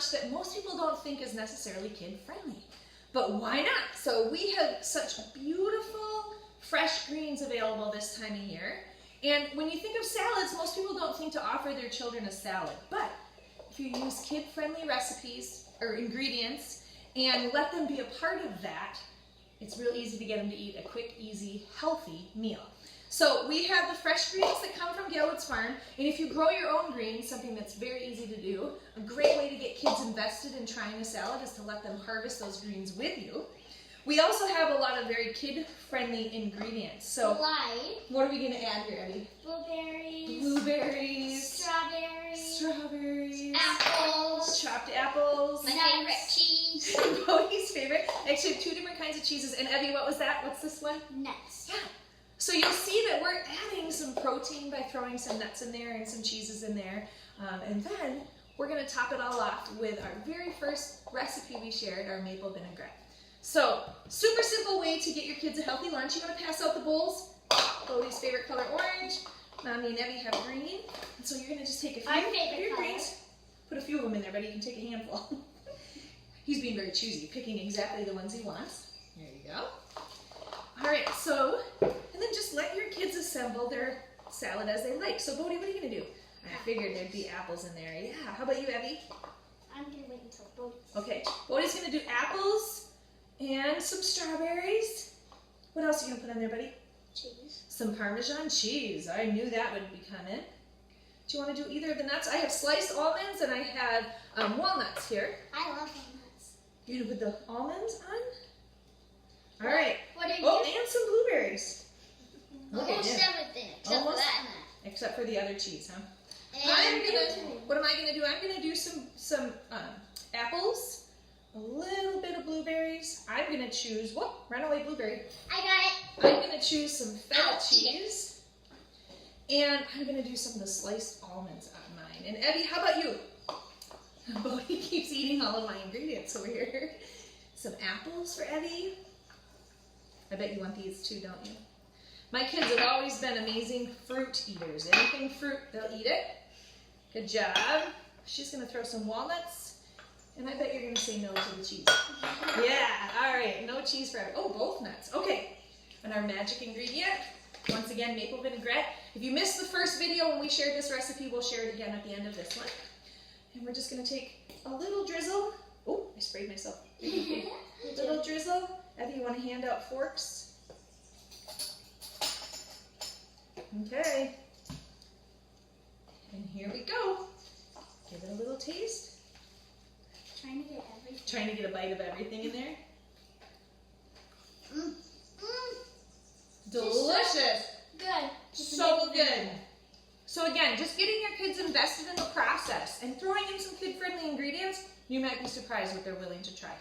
lunch that most people don't think is necessarily kid-friendly. But why not? So we have such beautiful fresh greens available this time of year. And when you think of salads, most people don't think to offer their children a salad. But if you use kid-friendly recipes or ingredients and let them be a part of that, it's real easy to get them to eat a quick, easy, healthy meal. So we have the fresh greens that come from Gailwood's farm, and if you grow your own greens, something that's very easy to do, a great way to get kids invested in trying a salad is to let them harvest those greens with you. We also have a lot of very kid-friendly ingredients. So what are we going to add here, Eddie? Blueberries. Strawberries. Apples. Chopped apples. My favorite cheese. Bodhi's favorite. Actually, I have 2 different kinds of cheeses. And Evie, what was that? What's this one? Nuts. Yeah. So you'll see that we're adding some protein by throwing some nuts in there and some cheeses in there. And then we're going to top it all off with our very first recipe we shared, our maple vinaigrette. So, super simple way to get your kids a healthy lunch. You want to pass out the bowls. Bodhi's favorite color, orange. Mommy and Evie have green. And so you're going to just take a few of your greens. Put a few of them in there, buddy. You can take a handful. He's being very choosy, picking exactly the ones he wants. There you go. All right, so, and then just let your kids assemble their salad as they like. So, Bodhi, what are you going to do? I figured there'd be apples in there. Yeah. How about you, Evie? I'm going to wait until Bodhi's. Okay. Bodhi's going to do apples and some strawberries. What else are you going to put on there, buddy? Cheese. Some Parmesan cheese. I knew that would be coming. Do you want to do either of the nuts? I have sliced almonds and I have walnuts here. I love walnuts. You're going to put the almonds on? All right. What are you? Oh, and some blueberries. Almost everything except for that nut. Except for the other cheese, huh? And What am I going to do? I'm going to do some apples, a little bit of blueberries. I'm going to choose, whoop, runaway blueberry. I got it. I'm going to choose some feta cheese. And I'm going to do some of the sliced almonds on mine. And Evie, how about you? Bodhi keeps eating all of my ingredients over here. Some apples for Evie. I bet you want these too, don't you? My kids have always been amazing fruit eaters. Anything fruit, they'll eat it. Good job. She's going to throw some walnuts. And I bet you're going to say no to the cheese. Yeah, all right. No cheese for Evie. Oh, both nuts. Okay. And our magic ingredient, once again, maple vinaigrette. If you missed the first video when we shared this recipe, we'll share it again at the end of this one. And we're just going to take a little drizzle. Oh, I sprayed myself. A little drizzle. Evie, you want to hand out forks? Okay. And here we go. Give it a little taste. Trying to get everything. Trying to get a bite of everything in there. Delicious. Good. So good. So again, just getting your kids invested in the process and throwing in some kid-friendly ingredients, you might be surprised what they're willing to try.